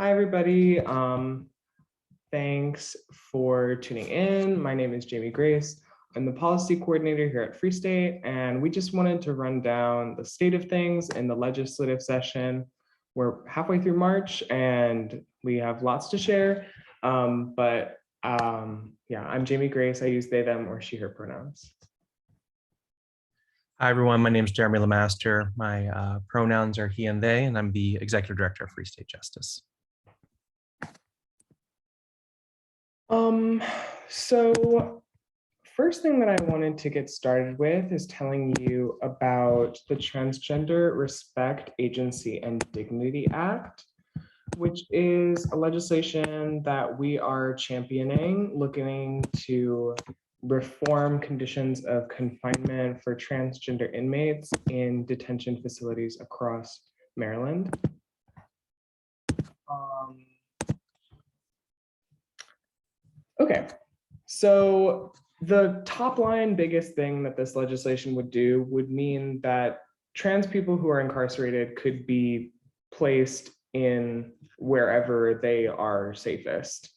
Hi, everybody. Thanks for tuning in. My name is Jamie Grace. I'm the policy coordinator here at Free State, and we just wanted to run down the state of things in the legislative session. We're halfway through March and we have lots to share. Yeah, I'm Jamie Grace. I use they, them, or she, her pronouns. Hi, everyone. My name is Jeremy Lemaster. My pronouns are he and they, and I'm the Executive Director of Free State Justice. So first thing that I wanted to get started with is telling you about the Transgender Respect, Agency, and Dignity Act, which is a legislation that we are championing, looking to reform conditions of confinement for transgender inmates in detention facilities across Maryland. Okay, so the top line biggest thing that this legislation would do would mean that trans people who are incarcerated could be placed in wherever they are safest.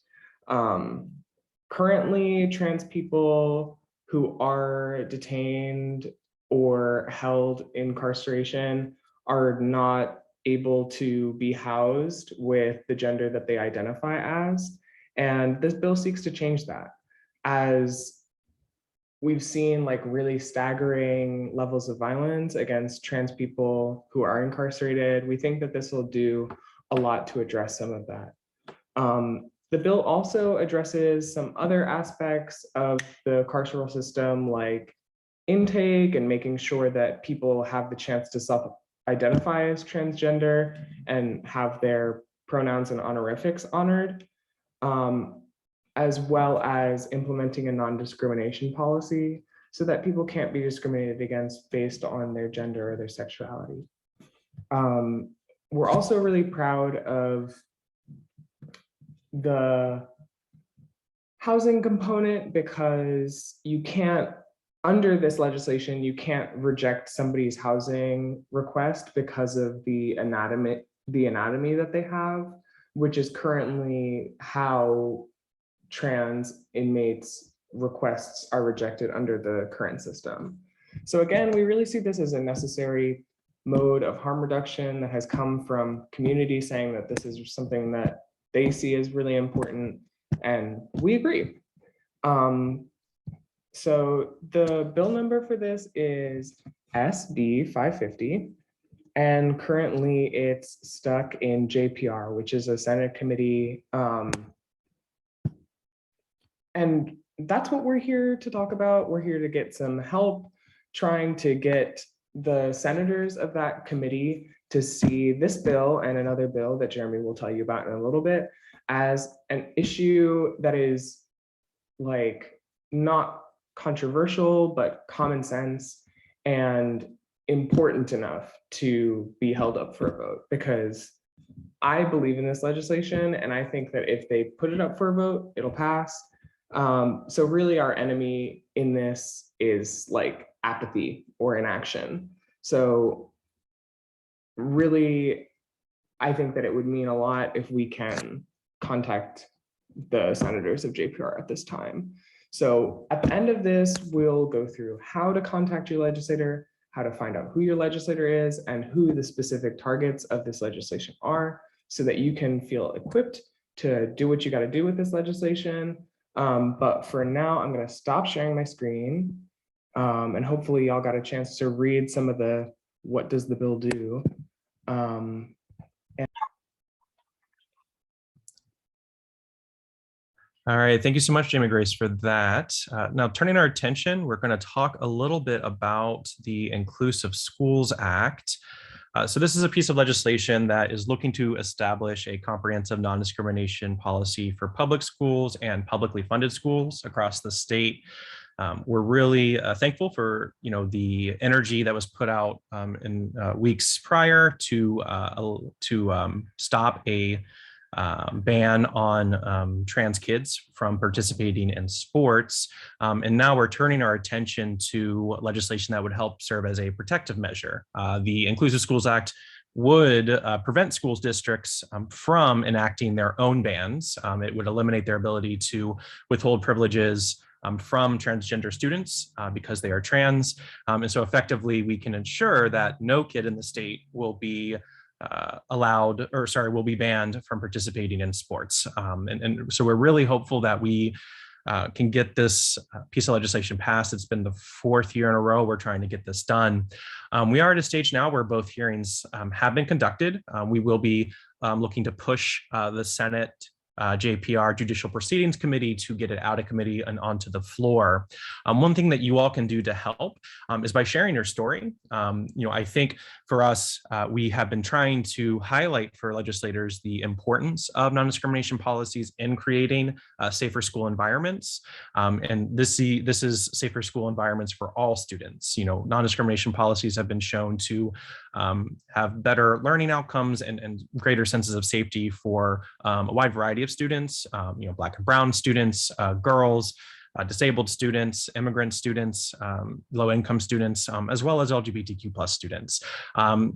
Currently, trans people who are detained or held in incarceration are not able to be housed with the gender that they identify as. And this bill seeks to change that. As we've seen like really staggering levels of violence against trans people who are incarcerated, we think that this will do a lot to address some of that. The bill also addresses some other aspects of the carceral system, like intake and making sure that people have the chance to self-identify as transgender and have their pronouns and honorifics honored. As well as implementing a non-discrimination policy so that people can't be discriminated against based on their gender or their sexuality. We're also really proud of the housing component because you can't, under this legislation, you can't reject somebody's housing request because of the anatomy that they have, which is currently how trans inmates' requests are rejected under the current system. So again, we really see this as a necessary mode of harm reduction that has come from community saying that this is something that they see as really important, and we agree. So the bill number for this is SB 550. And currently it's stuck in JPR, which is a Senate committee. And that's what we're here to talk about. We're here to get some help trying to get the senators of that committee to see this bill and another bill that Jeremy will tell you about in a little bit as an issue that is like not controversial, but common sense and important enough to be held up for a vote, because I believe in this legislation and I think that if they put it up for a vote, it'll pass. So really our enemy in this is like apathy or inaction. So really, I think that it would mean a lot if we can contact the senators of JPR at this time. So at the end of this, we'll go through how to contact your legislator, how to find out who your legislator is and who the specific targets of this legislation are so that you can feel equipped to do what you got to do with this legislation. But for now, I'm going to stop sharing my screen and hopefully y'all got a chance to read some of the what does the bill do. All right, thank you so much, Jamie Grace, for that. Now, turning our attention, we're going to talk a little bit about the Inclusive Schools Act. So this is a piece of legislation that is looking to establish a comprehensive non-discrimination policy for public schools and publicly funded schools across the state. We're really thankful for the energy that was put out in weeks prior to stop a ban on trans kids from participating in sports. And now we're turning our attention to legislation that would help serve as a protective measure. The Inclusive Schools Act would prevent schools districts from enacting their own bans. It would eliminate their ability to withhold privileges from transgender students because they are trans. And so effectively, we can ensure that no kid in the state will be will be banned from participating in sports. And so we're really hopeful that we can get this piece of legislation passed. It's been the 4th year in a row we're trying to get this done. We are at a stage now where both hearings have been conducted. We will be looking to push the Senate JPR Judicial Proceedings Committee to get it out of committee and onto the floor. One thing that you all can do to help is by sharing your story. I think for us, we have been trying to highlight for legislators the importance of non-discrimination policies in creating safer school environments. And this is safer school environments for all students. Non-discrimination policies have been shown to have better learning outcomes and greater senses of safety for a wide variety of students, Black and brown students, girls, disabled students, immigrant students, low-income students, as well as LGBTQ plus students.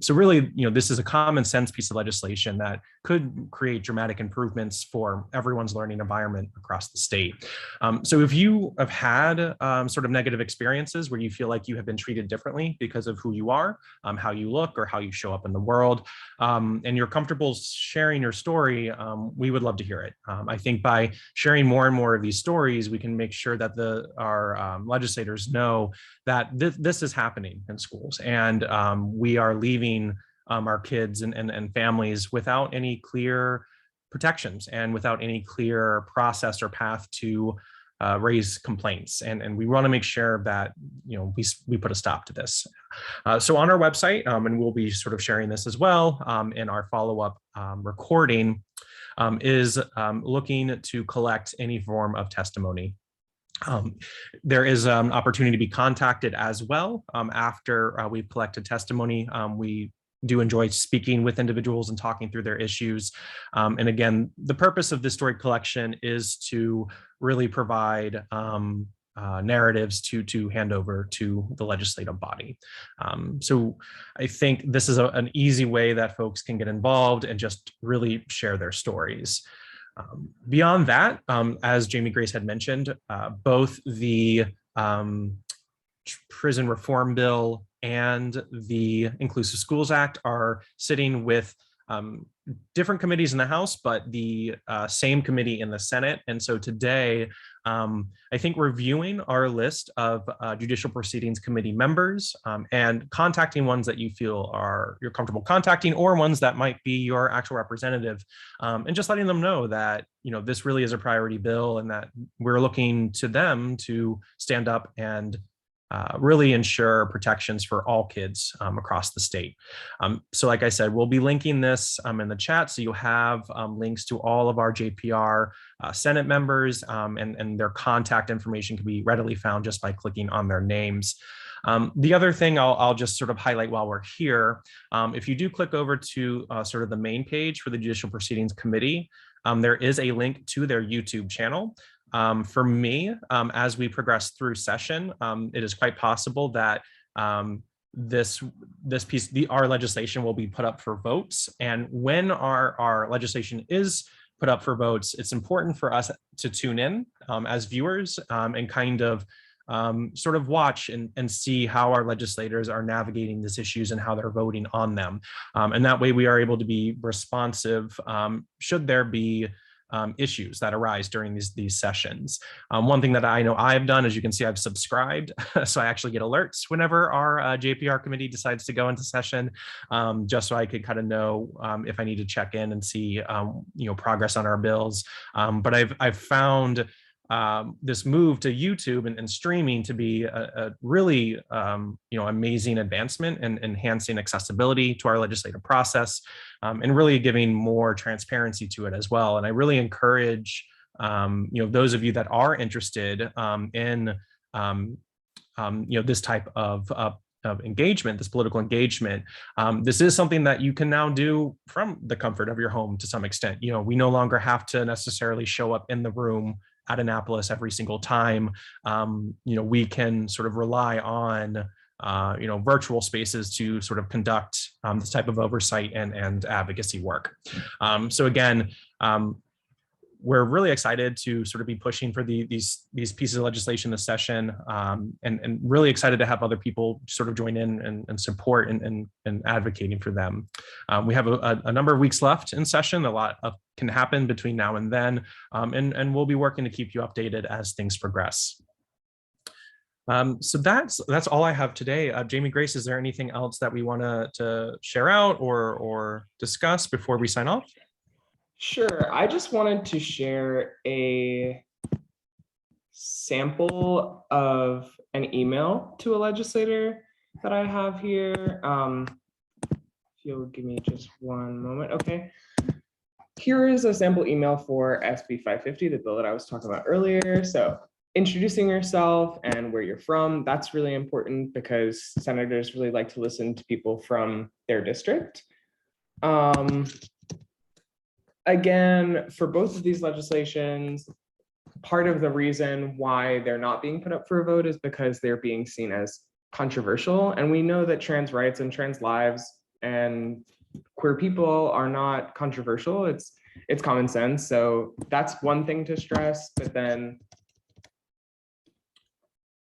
So really, this is a common sense piece of legislation that could create dramatic improvements for everyone's learning environment across the state. So if you have had sort of negative experiences where you feel like you have been treated differently because of who you are, how you look, or how you show up in the world, and you're comfortable sharing your story, we would love to hear it. I think by sharing more and more of these stories, we can make sure that our legislators know that this is happening in schools, and we are leaving our kids and families without any clear protections and without any clear process or path to raise complaints. And we want to make sure that we put a stop to this. So on our website, and we'll be sort of sharing this as well in our follow-up recording, is looking to collect any form of testimony. There is an opportunity to be contacted as well after we've collected testimony. We do enjoy speaking with individuals and talking through their issues. And again, the purpose of this story collection is to really provide narratives to hand over to the legislative body. So I think this is an easy way that folks can get involved and just really share their stories. Beyond that, as Jamie Grace had mentioned, both the prison reform bill and the Inclusive Schools Act are sitting with different committees in the House, but the same committee in the Senate. And so today, I think reviewing our list of Judicial Proceedings Committee members and contacting ones that you feel you're comfortable contacting, or ones that might be your actual representative, and just letting them know that this really is a priority bill and that we're looking to them to stand up and really ensure protections for all kids across the state. So like I said, we'll be linking this in the chat, so you'll have links to all of our JPR Senate members, and their contact information can be readily found just by clicking on their names. The other thing I'll just sort of highlight while we're here, if you do click over to sort of the main page for the Judicial Proceedings Committee, there is a link to their YouTube channel. For me, as we progress through session, it is quite possible that this piece, our legislation, will be put up for votes. And when our legislation is put up for votes, it's important for us to tune in as viewers and kind of sort of watch and see how our legislators are navigating these issues and how they're voting on them. And that way we are able to be responsive should there be issues that arise during these sessions. One thing that I know I've done, as you can see, I've subscribed, so I actually get alerts whenever our JPR committee decides to go into session, just so I could kind of know if I need to check in and see progress on our bills. But I've found this move to YouTube and streaming to be a really amazing advancement and enhancing accessibility to our legislative process, and really giving more transparency to it as well. And I really encourage those of you that are interested in this type of engagement, this political engagement. This is something that you can now do from the comfort of your home to some extent. We no longer have to necessarily show up in the room at Annapolis every single time. We can sort of rely on virtual spaces to sort of conduct this type of oversight and advocacy work. So again, we're really excited to sort of be pushing for these pieces of legislation this session, and really excited to have other people sort of join in and support and advocating for them. We have a number of weeks left in session. A lot can happen between now and then, and we'll be working to keep you updated as things progress. So that's all I have today. Jamie Grace, is there anything else that we want to share out or discuss before we sign off? Sure. I just wanted to share a sample of an email to a legislator that I have here. If you'll give me just one moment. Okay. Here is a sample email for SB 550, the bill that I was talking about earlier. So introducing yourself and where you're from, that's really important because senators really like to listen to people from their district. Again, for both of these legislations, part of the reason why they're not being put up for a vote is because they're being seen as controversial. And we know that trans rights and trans lives and queer people are not controversial. It's common sense. So that's one thing to stress, but then,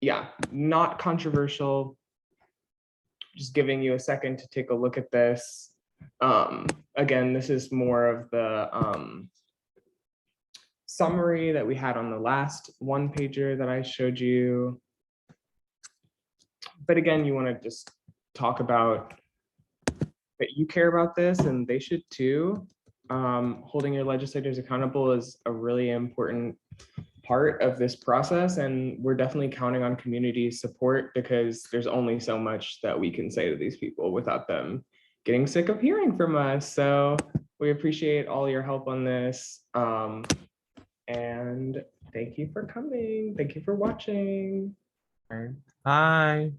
yeah, not controversial. Just giving you a second to take a look at this. Again, this is more of the summary that we had on the last one pager that I showed you. But again, you want to just talk about that you care about this and they should too. Holding your legislators accountable is a really important part of this process, and we're definitely counting on community support because there's only so much that we can say to these people without them getting sick of hearing from us. So we appreciate all your help on this. And thank you for coming. Thank you for watching. Bye.